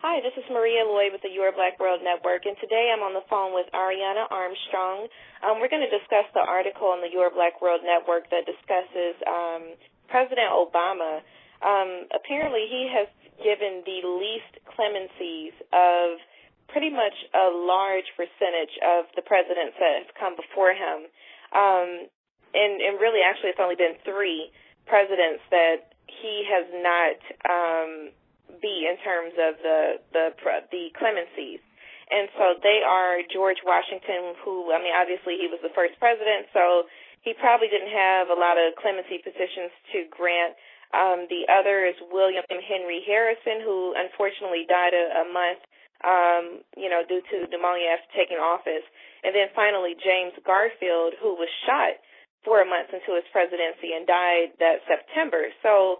Hi, this is Maria Lloyd with the Your Black World Network, and today I'm on the phone with Ariana Armstrong. We're going to discuss the article on the Your Black World Network that discusses President Obama. Apparently, he has given the least clemencies of pretty much a large percentage of the presidents that have come before him. And really, actually, it's only been 3 presidents that he has not be in terms of the clemencies. And so they are George Washington, who, I mean, obviously he was the first president, so he probably didn't have a lot of clemency petitions to grant. The other is William Henry Harrison, who unfortunately died a month, due to pneumonia after taking office. And then finally James Garfield, who was shot 4 months into his presidency and died that September. So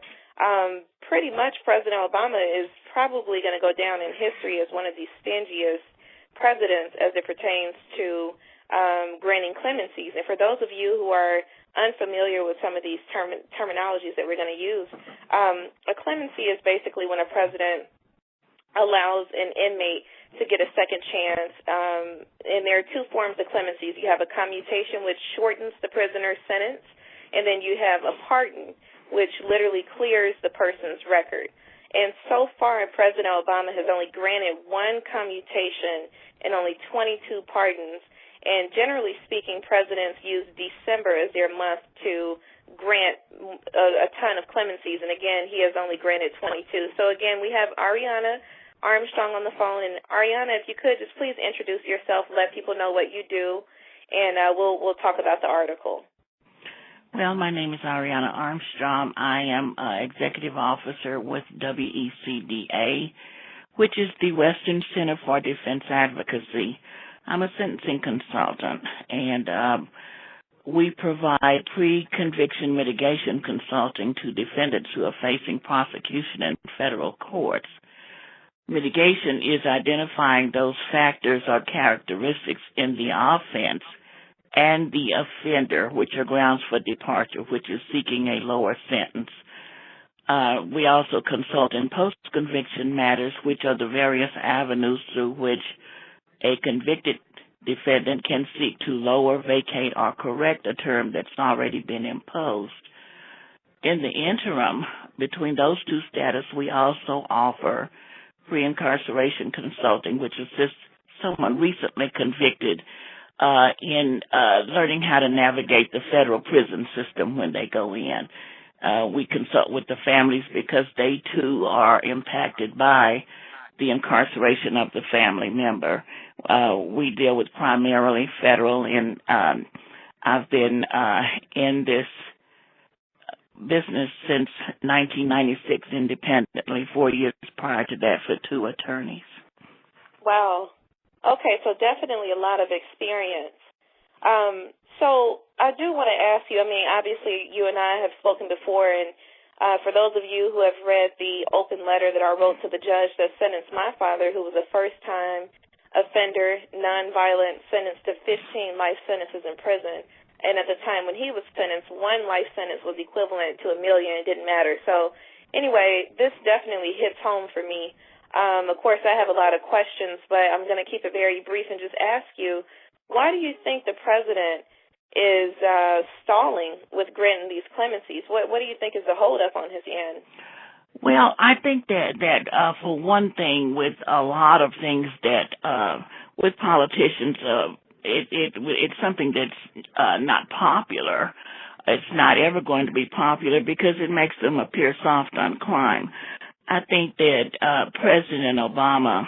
pretty much President Obama is probably going to go down in history as one of the stingiest presidents as it pertains to granting clemencies. And for those of you who are unfamiliar with some of these terminologies that we're going to use, a clemency is basically when a president allows an inmate to get a second chance. And there are 2 forms of clemencies. You have a commutation, which shortens the prisoner's sentence, and then you have a pardon, which literally clears the person's record. And so far, President Obama has only granted 1 commutation and only 22 pardons. And generally speaking, presidents use December as their month to grant a ton of clemencies. And again, he has only granted 22. So again, we have Ariana Armstrong on the phone. And Ariana, if you could just please introduce yourself, let people know what you do, and we'll talk about the article. Well, my name is Ariana Armstrong. I am Executive Officer with WECDA, which is the Western Center for Defense Advocacy. I'm a sentencing consultant, and we provide pre-conviction mitigation consulting to defendants who are facing prosecution in federal courts. Mitigation is identifying those factors or characteristics in the offense and the offender, which are grounds for departure, which is seeking a lower sentence. We also consult in post-conviction matters, which are the various avenues through which a convicted defendant can seek to lower, vacate, or correct a term that's already been imposed. In the interim, between those 2 status, we also offer pre-incarceration consulting, which assists someone recently convicted in learning how to navigate the federal prison system when they go in. We consult with the families because they, too, are impacted by the incarceration of the family member. We deal with primarily federal, and I've been in this business since 1996 independently, 4 years prior to that for 2 attorneys. Wow. Okay, so definitely a lot of experience. So I do want to ask you, I mean, obviously you and I have spoken before, and for those of you who have read the open letter that I wrote to the judge that sentenced my father, who was a first-time offender, nonviolent, sentenced to 15 life sentences in prison, and at the time when he was sentenced, 1 life sentence was equivalent to $1 million. It didn't matter. So anyway, this definitely hits home for me. Of course, I have a lot of questions, but I'm going to keep it very brief and just ask you, why do you think the president is stalling with granting these clemencies? What do you think is the holdup on his end? Well, I think that for one thing, with a lot of things that with politicians, it's something that's not popular. It's not ever going to be popular because it makes them appear soft on crime. I think that President Obama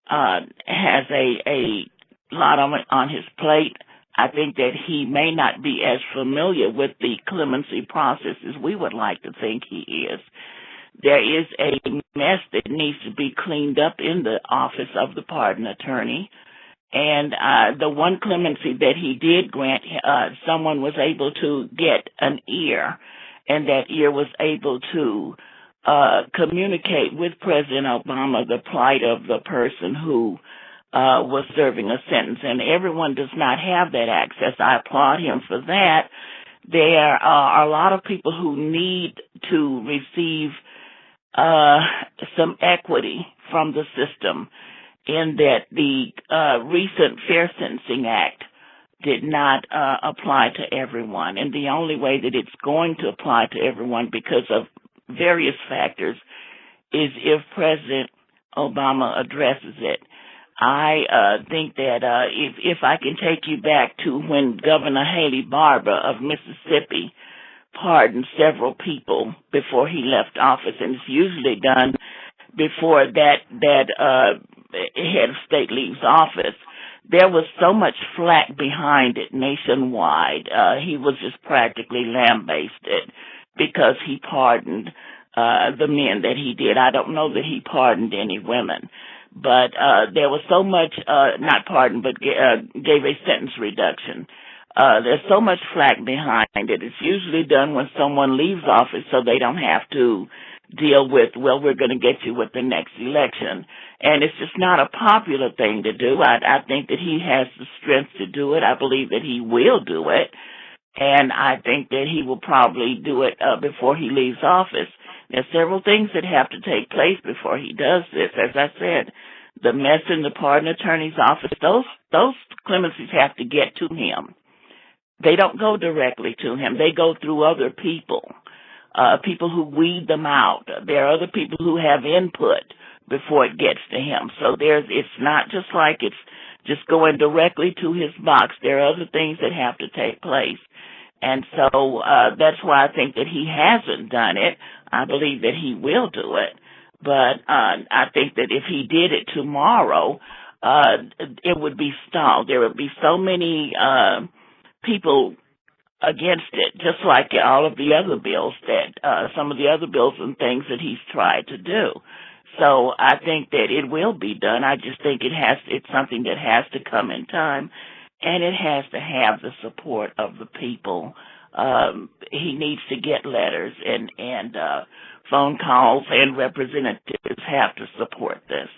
has a lot on his plate. I think that he may not be as familiar with the clemency process as we would like to think he is. There is a mess that needs to be cleaned up in the office of the pardon attorney. And the one clemency that he did grant, someone was able to get an ear, and that ear was able to communicate with President Obama the plight of the person who was serving a sentence. And everyone does not have that access. I applaud him for that. There are a lot of people who need to receive some equity from the system in that the recent Fair Sentencing Act did not apply to everyone. And the only way that it's going to apply to everyone because of various factors is if President Obama addresses it. I think that if I can take you back to when Governor Haley Barbour of Mississippi pardoned several people before he left office, and it's usually done before that head of state leaves office, there was so much flack behind it nationwide. He was just practically lambasted because he pardoned the men that he did. I don't know that he pardoned any women, but there was so much, not pardoned, but gave a sentence reduction. There's so much flack behind it. It's usually done when someone leaves office so they don't have to deal with, well, we're going to get you with the next election. And it's just not a popular thing to do. I think that he has the strength to do it. I believe that he will do it. And I think that he will probably do it before he leaves office. There's several things that have to take place before he does this. As I said, the mess in the pardon attorney's office, those clemencies have to get to him. They don't go directly to him. They go through other people, people who weed them out. There are other people who have input before it gets to him. So it's not just like it's just going directly to his box. There are other things that have to take place. And so that's why I think that he hasn't done it. I believe that he will do it. But I think that if he did it tomorrow, it would be stalled. There would be so many people against it, just like all of the other bills that some of the other bills and things that he's tried to do. So I think that it will be done. I just think it's something that has to come in time, and it has to have the support of the people. He needs to get letters and phone calls, and representatives have to support this.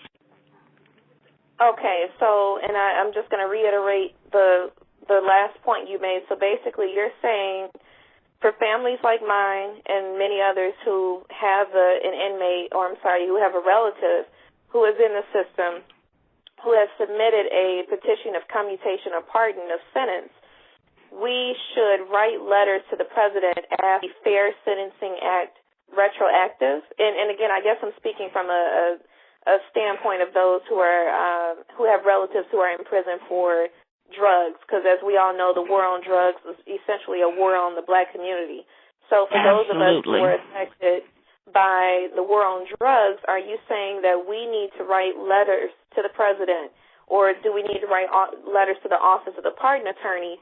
Okay, so, and I'm just going to reiterate the last point you made. So basically you're saying for families like mine and many others who have an inmate, who have a relative who is in the system, who has submitted a petition of commutation or pardon of sentence, we should write letters to the president as the Fair Sentencing Act retroactive. And again, I guess I'm speaking from a standpoint of those who have relatives who are in prison for drugs, because as we all know, the war on drugs is essentially a war on the black community. So for those of us who are affected by the war on drugs, are you saying that we need to write letters to the president, or do we need to write letters to the office of the pardon attorney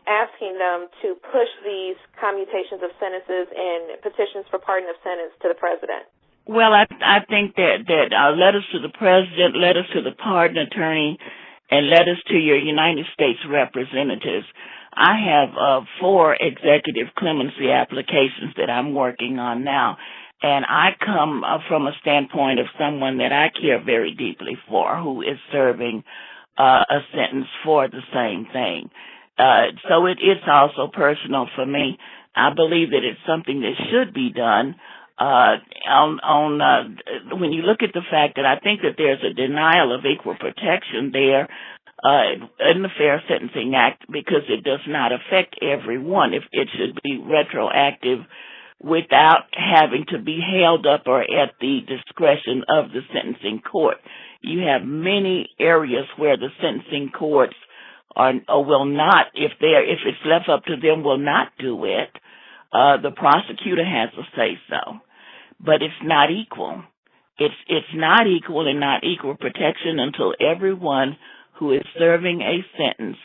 asking them to push these commutations of sentences and petitions for pardon of sentence to the president? Well, I think that letters to the president, letters to the pardon attorney, and letters to your United States representatives. I have 4 executive clemency applications that I'm working on now, and I come from a standpoint of someone that I care very deeply for, who is serving a sentence for the same thing. So it's also personal for me. I believe that it's something that should be done. When you look at the fact that I think that there's a denial of equal protection there in the Fair Sentencing Act, because it does not affect everyone. If it should be retroactive without having to be held up or at the discretion of the sentencing court. You have many areas where the sentencing courts will not, if it's left up to them, will not do it. The prosecutor has a say-so. But it's not equal. It's not equal and not equal protection until everyone who is serving a sentence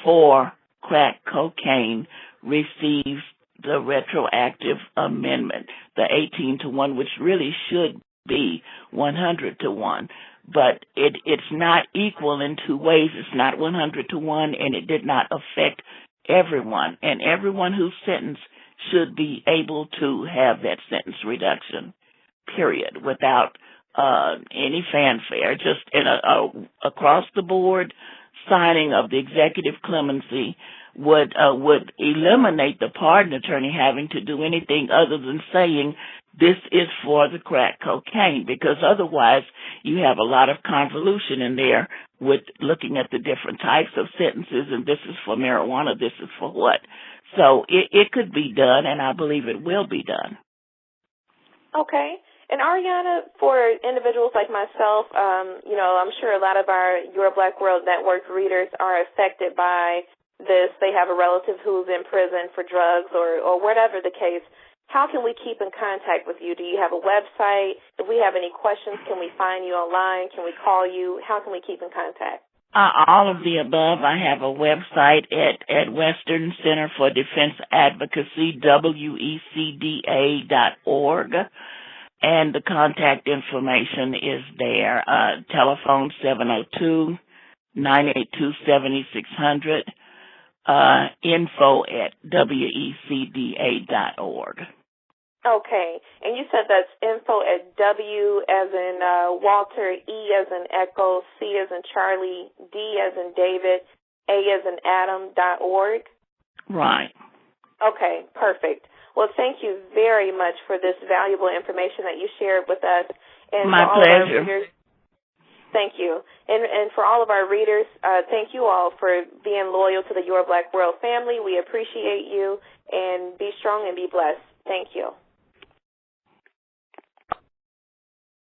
for crack cocaine receives the retroactive amendment, the 18-1, which really should be 100-1. But it's not equal in 2 ways. It's not 100-1, and it did not affect everyone. And everyone who's sentenced should be able to have that sentence reduction, period, without any fanfare. Just in across the board signing of the executive clemency would eliminate the pardon attorney having to do anything other than saying this is for the crack cocaine, because otherwise you have a lot of convolution in there with looking at the different types of sentences, and this is for marijuana, this is for what. So it could be done, and I believe it will be done. Okay. And Ariana, for individuals like myself, I'm sure a lot of our Your Black World Network readers are affected by this. They have a relative who's in prison for drugs or whatever the case. How can we keep in contact with you? Do you have a website? If we have any questions, can we find you online? Can we call you? How can we keep in contact? All of the above. I have a website at Western Center for Defense Advocacy, WECDA.org. And the contact information is there. Telephone 702-982-7600, info@WECDA.org. Okay. And you said that's info at W as in Walter, E as in Echo, C as in Charlie, D as in David, A as in Adam.org? Right. Okay, perfect. Well, thank you very much for this valuable information that you shared with us. And my for all pleasure. Of our readers, thank you. And for all of our readers, thank you all for being loyal to the Your Black World family. We appreciate you, and be strong and be blessed. Thank you.